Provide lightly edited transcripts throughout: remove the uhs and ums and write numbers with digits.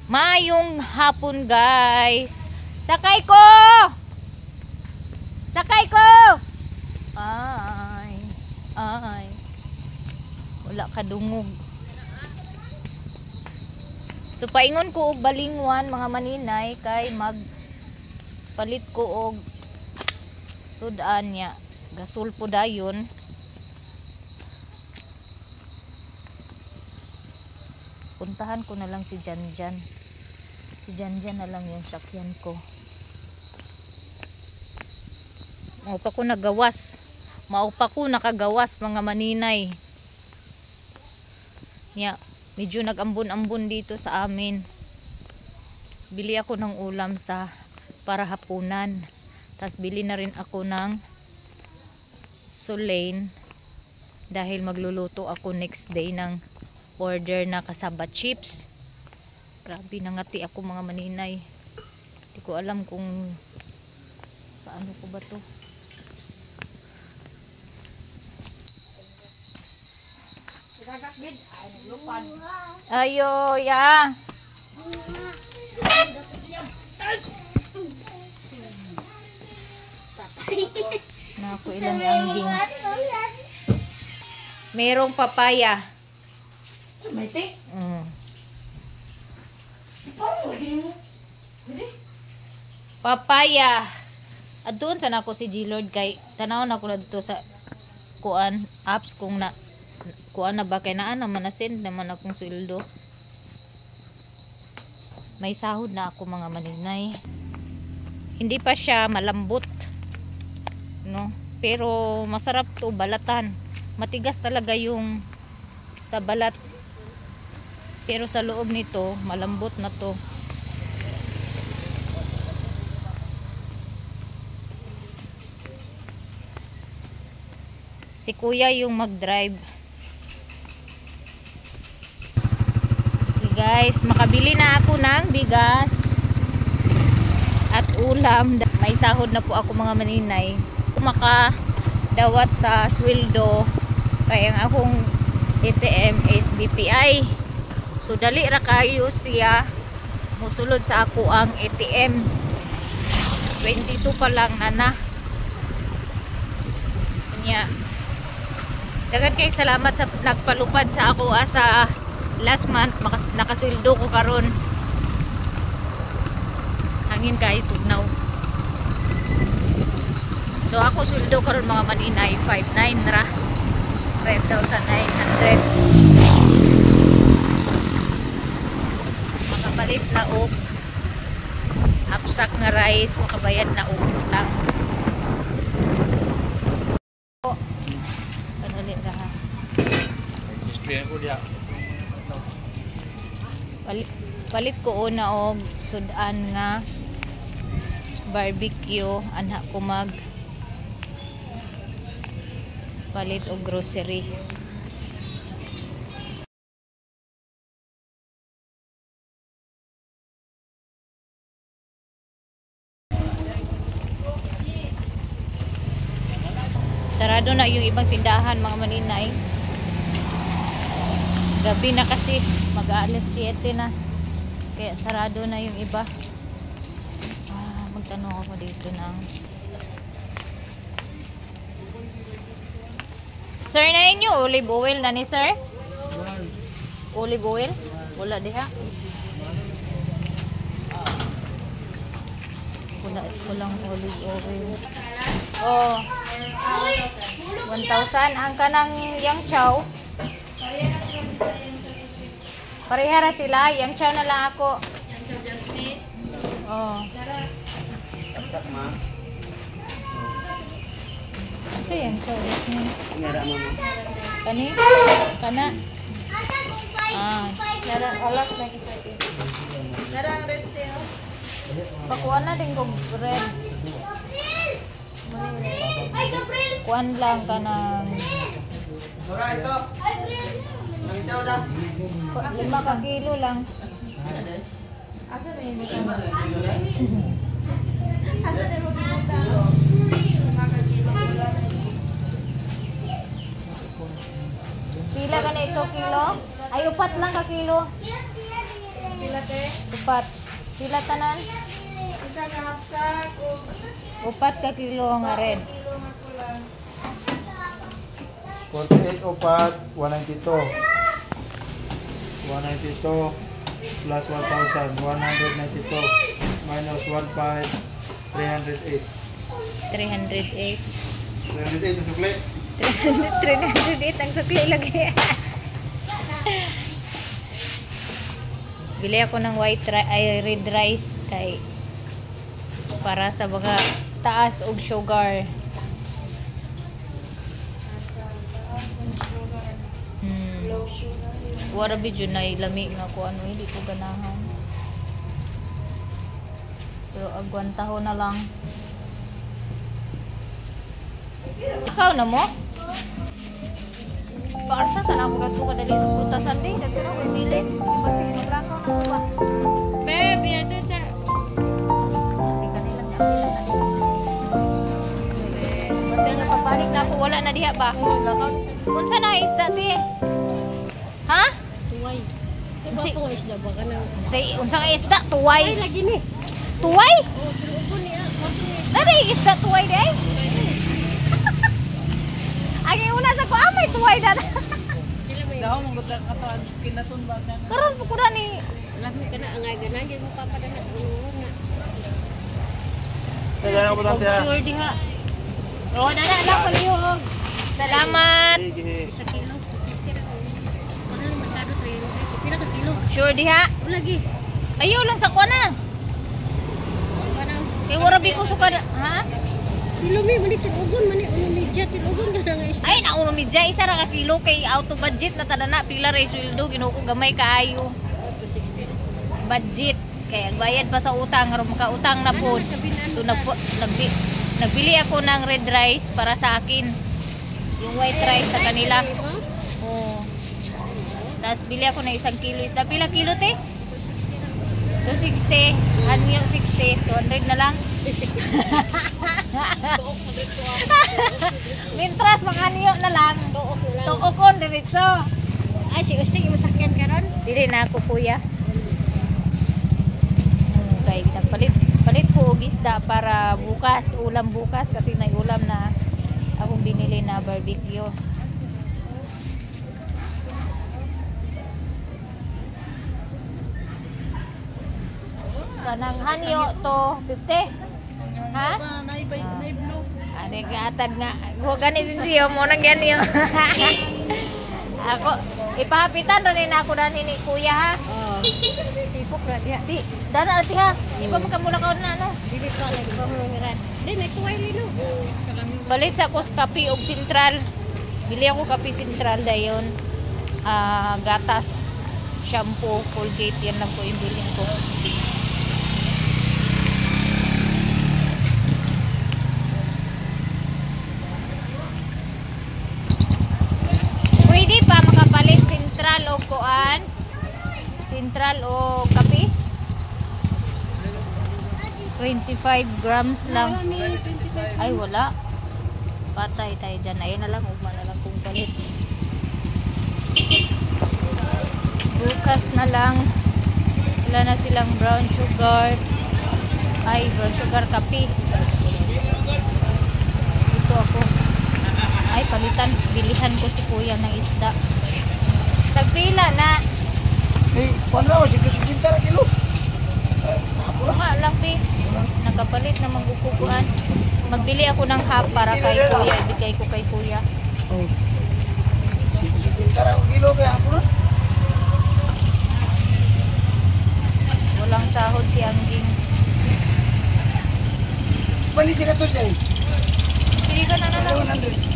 Mayong hapon guys. Sakay ko! Sakay ko! Ay. Wala ka dungog. So paingon ko og balingwan mga maninay kay magpalit ko og sudan niya. Gasol po dayon. Puntahan ko na lang si Janjan. Si Janjan na lang yung sakyan ko. Maupa ko nagawas. Maupa ko nakagawas mga maninay. Nya, medyo nag-ambon-ambon dito sa amin. Bili ako ng ulam para hapunan. Tapos bili na rin ako ng sulain dahil magluluto ako next day ng order na kasaba chips. Grabe, nangati ako mga maninay. Hindi ko alam kung paano ko ba to. Ayo ya. Na ako ilang angging. Merong papaya. Papaya. Adun sana ako si G-Lord kay tanaw na ko na dito sa kuan apps kung na kuan na ba kay naa naman na send naman akong sweldo. May sahod na ako mga maninay. Hindi pa siya malambot. No? Pero masarap to balatan. Matigas talaga yung sa balat. Pero sa loob nito malambot na to. Si kuya yung mag-drive. Okay guys, makabili na ako ng bigas at ulam. May sahod na po ako mga maninay. Makadawat sa sweldo kaya ang akong ATM is BPI. So dali ra kayo siya musulod sa ako ang ATM. 22 pa lang nana. Kanya dagan kay salamat sa nagpalupad sa ako sa last month. Nakasweldo ko karon. Hangin kay tugnaw. So ako sweldo karon mga maninay 5,900 ra. 5,900. Makapalit na og hapsak nga rice, makabayad na og utang. Palit ko una og sudan nga barbecue anha ko mag palit og grocery. Sarado na yung ibang tindahan mga maninay. Gabi na kasi mag-aalas 7 na. Kaya sarado na yung iba. Magtanong ako dito ng sir na inyo olive oil na ni sir? Olive oil? Wala diha. Walang olive oil. Oh. 1,000 ang kanang yang chow. Parehara sila, yang chow na lang ako. Yang chow Jasmine. Oh. Sak ma. Ano yang chow Jasmine? Ngara mama. Kani? Kana? Ngara alas na isa din. Ngara ang red tail. Pakuan na din ko red. Kuan lang kanang. Ora ito. Ang chow da. 5 ka kilo lang. Asa na yung ito? Asa na yung ito? 5 ka kilo lang. Pila ka na ito kilo? Ay, 4 lang ka kilo. Pila te? Upat. Sila tanan? Isa ka hapsak o Upat ka kilo nga red. kilo nga kulang. 48 upat, 192. 192 plus 1,000, 192 minus 15, 308. 308. 308 na sukli. 308 ang sukli lagi. Bili ako ng red rice kay para sa mga taas og sugar. Low sugar. Wara bidyo na ilami nga ko ano hindi ko ganahan. Pero agwantaho na lang. Ikaw na mo? Para sa sana ako kadto kadali sa prutasan di dagko na koy bilin. Basig maglakaw na ko ba. Babe, yato sa Di kanila niya bilin na di. Basta nga pagbalik na ako wala na diha ba? Unsa na isda ti? Ha? tuway. Diba Si- po nga isda ba ka na? Say unsa nga isda tuway? Ay, lagi ni. Tuway? Oh, tinuupon niya. Nari isda tuway day? Ang una sa ko amay tuway na. Dila may. Daw mong gudang katawan kinasunbag na. Karon po ko na ni Lami ka na angay ganan gyud mo papadana unuhon na. Kaya na ko lang tiya. sure diha. Ro na lang palihog. Salamat. Sige. Isa kilo. Kira ko. Ano ni merkado 300. Pila ka kilo? Sure diha. O lagi. Ayaw lang sa ko na. Para Kay wara bi ko suka ha? kilo mi mani tinugon mani uno ni jet tinugon ka na nga isda. Ay nauno ni Jay isa ra ka kilo kay auto budget na tadana pila ra sweldo ginuo ko gamay kaayo. 260. Budget kay ang bayad pa sa utang ro makautang na pod. So nagbili ako ng red rice para sa akin. Yung white rice sa kanila. Oh. Tapos bili ako ng 1 kilo isda. Pila kilo te? 260. Anyo 60. 200 na lang. Mintras manganyo na lang. Tuok na lang. Tuokon diretso. Ay si Ustig mo sakyan karon. Dili na ako kuya. Okay, palit ko og isda para bukas, ulam bukas kasi may ulam na akong binili na barbecue. Kanang hanyo to 50. Ha? Naiblo. Ani gatad nga. Huwag gani siya mo nang yan yun. Ako, ipahapitan rin na ako dani ni kuya ha. Oh. Tipok ra diha. Di, dana ati ha. Di ba makamula ka na ano? Dili pa lagi ba mo ngiran. Di may tuway lino. Balit sa kos kape og sentral. Bili ako kape sentral dayon. Gatas, shampoo, Colgate yan lang po yung bilhin ko. Pwede pa makapalit sentral o kuan? Sentral o kape? 25 grams lang. Ay wala. Patay tayo dyan. Ayun na lang. Ugma na lang kung palit. Bukas na lang. Wala na silang brown sugar. Ay, brown sugar kape. Ito ako. Ay, palitan. Bilihan ko si kuya ng isda. Tagpila na. Eh, paano ako? Sige, kilo. Oo nga lang, pi. Nakapalit na magkukuhan. Magbili ako ng half para kay kuya. Ibigay ko kay kuya. Oh. Sige, kilo kaya ako na. Walang sahod si Angging. Bali siya to siya. Sige ka na lang. 100.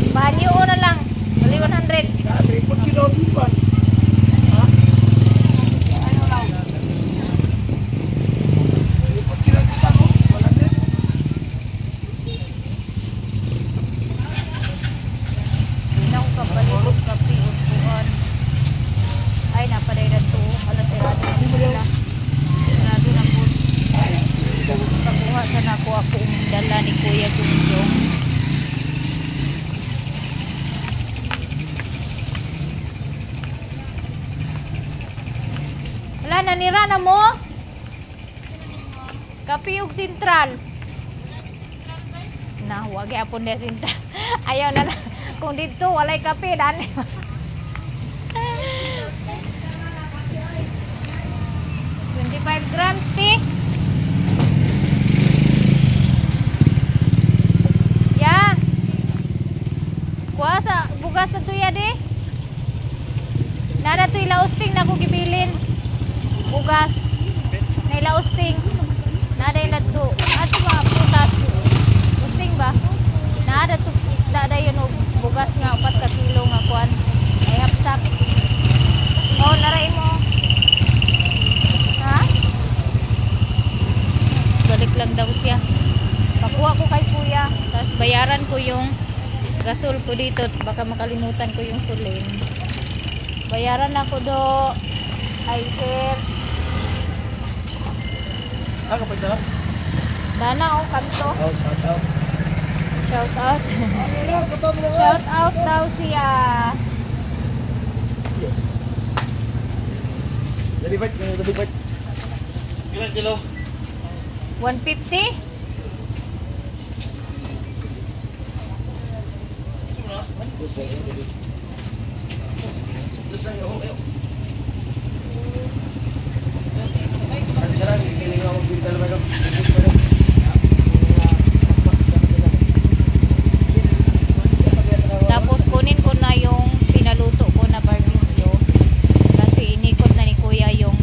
Banyo na lang. Bali 100. Dati, 4 kilo pa. Ha? Ano lang? 4 kilo pa mo? 100. Hindi na ako kapalit. Kapi o tuhan. Ay, napaday na to. Alas sirado na po nila. Sirado na po. Pakuha sana ako dala ni Kuya Gunjong. nanira na mo? Kape ug sentral. Na, wag yapon dia sentral. Ayaw na. Kung dito walay kape dani. 25 grams ti. Ya. Kuasa bugas na tuya di. Nada tu ilausting na ko gibilin. Bugas. Na ilausting. Nada ila tu. Ato ba putas. Usting ba? Nada tu isda dayon og bugas nga 4 ka kilo nga kuan. Ay hapsak. Oh, naray mo. Ha? Balik lang daw siya. Pakuha ko kay kuya. Tapos bayaran ko yung gasol ko dito. Baka makalimutan ko yung sulin. Bayaran ako do. Ay sir. Kapag sarap. Dana o kanto. Oh, shout out. Shout out. Ano, katong mo. Shout out daw siya. Jadi bait, jadi bait. Ilang kilo? 150? Terus lang yung ayo. Kasi sarang kikiling ako bintal ba dok? Tapos kunin ko na yung pinaluto ko na barbecue. Kasi inikot na ni kuya yung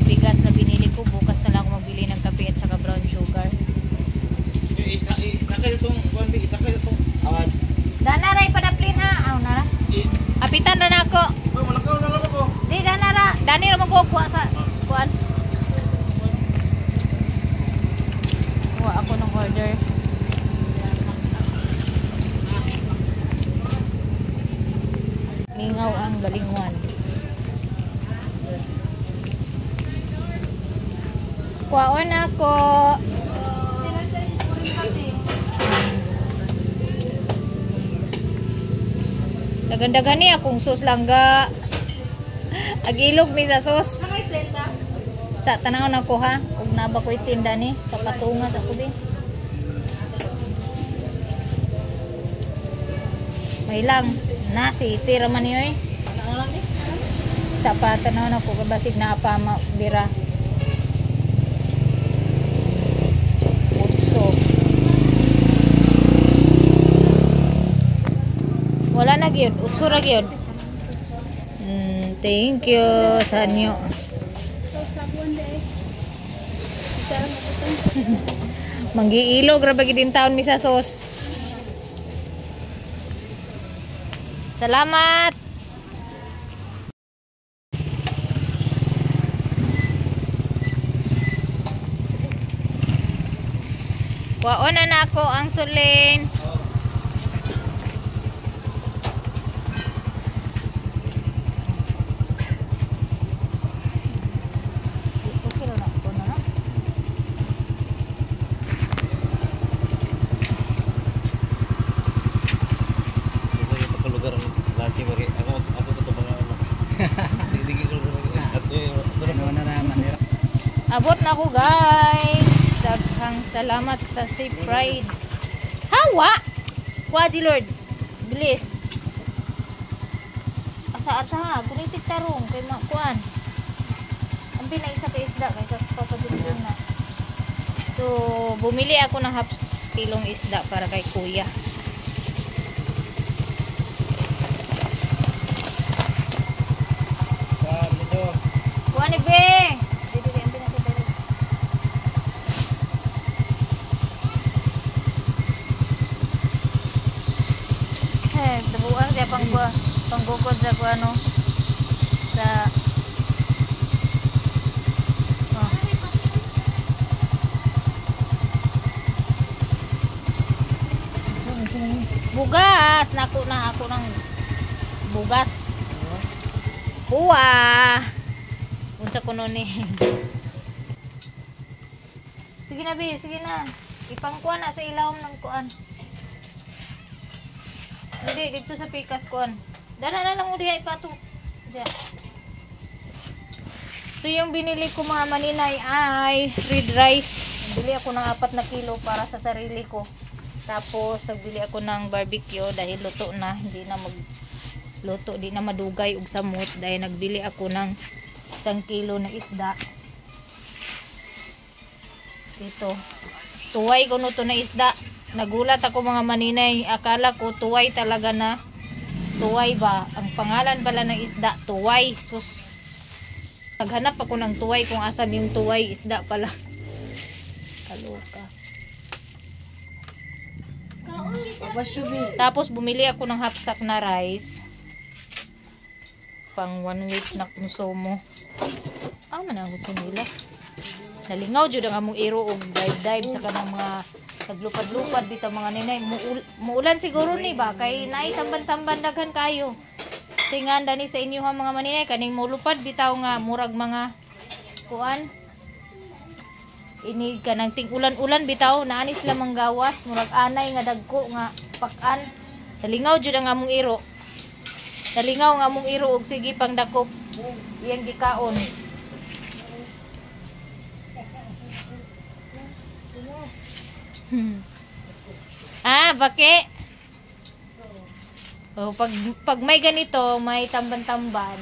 bigas na binili ko. Bukas na lang ako magbili ng kape at saka brown sugar. Isa kayo itong, isa kayo itong. Awan. Dana ray padaplin ha. Aw nara. Apitan na ako. Uy, malakaw na lang ako. Di dana ra. Dani ra magkuha sa kuan. Kuha ako ng order. Mingaw ang balingwan. Kuhaon ako. Dagan-dagan niya kung sus langga. Agilog mi sa sus. Sa tanaw na ko ha. Kung naba ko itinda ni. Sa patunga sa kubi. May lang. Nasi. Tira man yun. Sa patanaw na ko. Kabasig na apa bira. Utso. Wala na gyud, utso ra gyud. Thank you Sanyo. Manggiilog ra bagi din taon mi sa sos. Salamat. Kuhaon na ako ang sulin. Abot na ko guys. Daghang salamat sa Safe Ride. Hawa! Kwaji Lord. Bilis. Asa-asa ha. Gunitik tarong. Kay makuan. Ang pinaisa ka isda. Kay kapapagulong na. So, bumili ako ng half kilong isda para kay kuya. Kuha ni Be! Tabuan siya panggukod sa kuano sa bugas nako na ako ng bugas buwa unsa kuno ni sige na Bi, sige na ipangkuan na sa ilawom ng kuan. Hindi, dito sa pikas kuan. Dala na lang mo diha ipato. Diha. So yung binili ko mga maninay ay red rice. Bili ako ng 4 na kilo para sa sarili ko. Tapos nagbili ako ng barbecue dahil luto na, hindi na magluto, di na madugay og samot dahil nagbili ako ng 1 kilo na isda. Ito. Tuway ko no to na isda. Nagulat ako mga maninay, akala ko tuway talaga na tuway ba. Ang pangalan pala ng isda, tuway. Sus. Naghanap ako ng tuway kung asan yung tuway, isda pala. Kaloka. Tapos bumili ako ng hapsak na rice. Pang 1 week na konsumo. Manangot sa nila. Nalingaw jud ang among iro og dive sa kanang mga naglupad-lupad bitaw mga ninay. Muulan siguro ni ba kay naay tamban-tamban daghan kayo. Tingan dani sa inyo ha mga maninay kaning mulupad bitaw nga murag mga kuan. Ini kanang ting ulan-ulan bitaw naani sila manggawas murag anay nga dagko nga pakan. Nalingaw jud ang among iro. Nalingaw nga among iro og sige pang dakop iyang gikaon. Bake. Oh, pag may ganito, may tamban-tamban.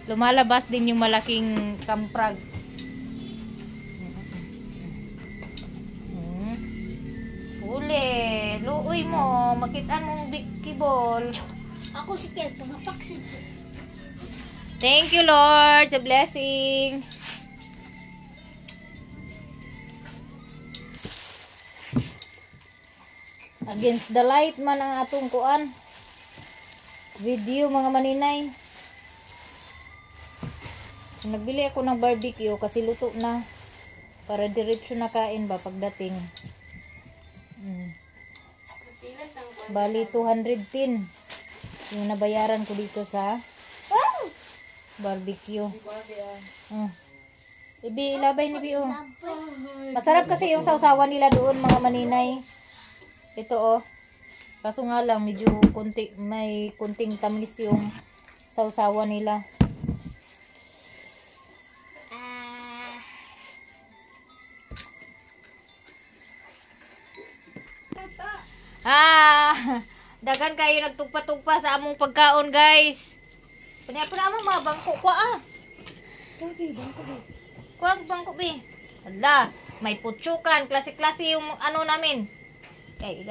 Lumalabas din yung malaking kamprag. Uli, luoy mo, makitaan mong kibol. Ako si Kel, pangapaksin. Thank you Lord sa blessing. Against the light man ang atong kuan video mga maninay. Nagbili ako ng barbecue kasi luto na para diretso na kain ba pagdating. Bali 210 yung nabayaran ko dito sa barbecue. Ibi ilabay ni Bio. Masarap kasi yung sausawan nila doon mga maninay. Ito kaso nga lang medyo may kunting tamis yung sausawan nila. Dagan kayo nagtugpa-tugpa sa among pagkaon guys. Paniapo na among mga bangko kwa Kuha bangko bi. Hala, may putsukan, klase-klase yung ano namin. Ay.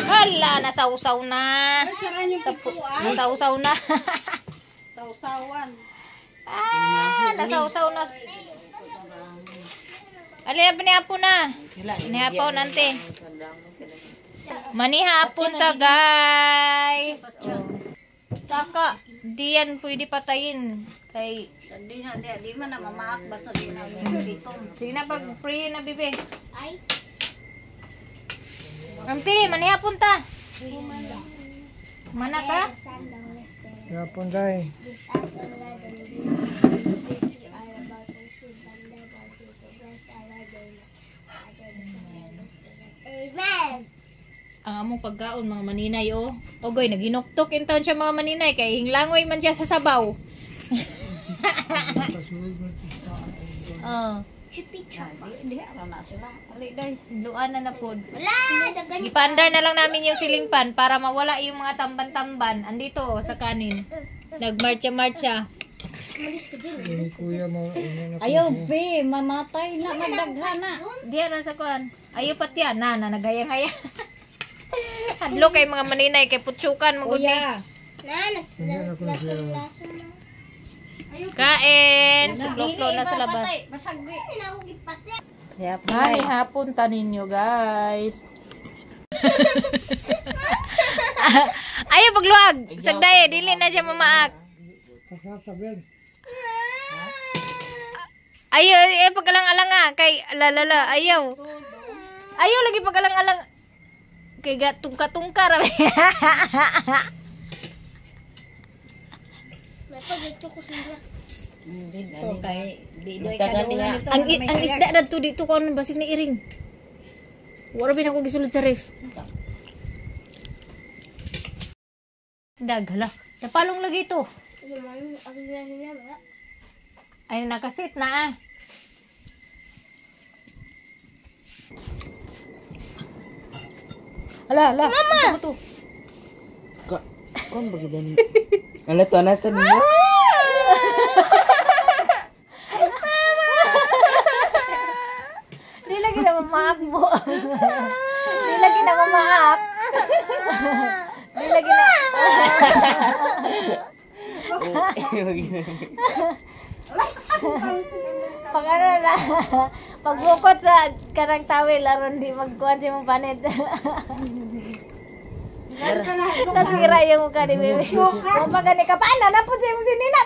Hala, nasausaw na. Nasausaw na. Sausawan. Nasausaw na. Alin na pinihapo na. Pinihapo nante. Manihapon ta guys. Taka, di yan pwede patayin. Kay Di man na mamaak basta di na dito. sige na pag-pray na bibi. Ay. Amti, manihapon ta. Mana ka? Yapon day. Ang among pagkaon mga maninay Ogoy, naginuktok in taon siya mga maninay kay hinglangoy man siya sa sabaw. Di ara na sila. Ali day, luan na pod. Wala, dagan. Ipandar na lang namin yung ceiling fan para mawala yung mga tamban-tamban. Andito sa kanin. Nagmarcha-marcha. Malis ka dyan. Yung kuya mo. Ayaw, be, mamatay na, madaghan na. Diya ra sa kuan. Ayo patya na nagayang-hayang. Hadlo kay mga maninay kay putsukan magud ni. Kuya. Lasong. Kain, sukloklo na sa labas. Masagwi. Naugit pati. Mani hapon ta ninyo guys. Ayo pagluwag. Sagday dili na siya mamaak. Ayo pagalang-alang kay lalala ayaw. Ayaw lagi pagalang-alang kay gatungka-tungka ra. Napagito ko sila. Dito kay di Ang isda dadto dito kon basig ni iring. Wala bin ako gisulod sa ref. Daghala. Napalong lagi ito. Ay, nakasit na ah. Hala. Mama! Ano to? Kung bagi dani. Ala to na sa niya. Di lagi na mamaak mo. Di lagi na mamaak. Di lagi na. Pag ano na, pagbukot sa karang tawil, aron di magkuhan siya mong panit. Nasira yung mukha ni Bebe. Mapagani ka, paano na po siya mo si Nina?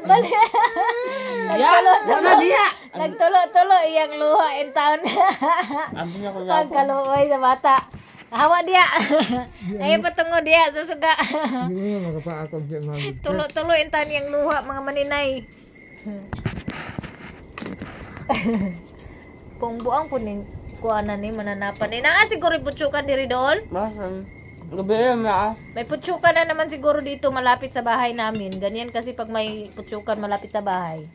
Bali. Nagtulo-tulo iyang luha in town. Pagkaluoy sa bata. Hawa dia. Ay patungo dia sa suga. Tulo-tulo in town iyang luha mga maninay. Kung buang puning kuana ni mananapan ni naa siguro putsukan diri dol. Masan. Gabi na. May putsukan na naman siguro dito malapit sa bahay namin. Ganyan kasi pag may putsukan malapit sa bahay.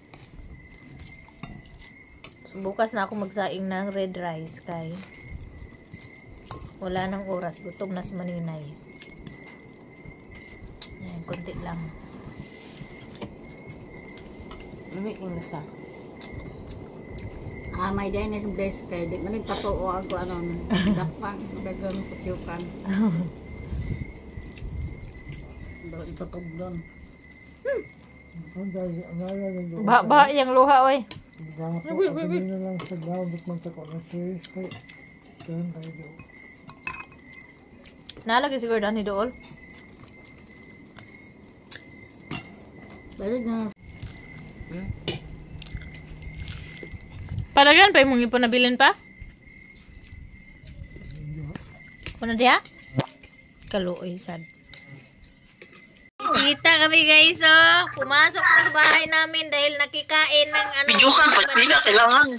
So, bukas na ako magsaing ng red rice kay wala nang oras. Gutom na si Maninay. Ayan, konti lang. Lumiking na sa. May Dennis bless kay di man nagpatuo ako ano dapang gagang putyukan. Daw ipatugdon. Ba yang luha oy. Nalagi siguro dani dool. Balik na. Palagan pa imong ipon nabilin pa? Kuno dia? Kaluoy sad. Sita kami guys, oh. Pumasok na sa bahay namin dahil nakikain ng ano. Bijukan, pati na kailangan.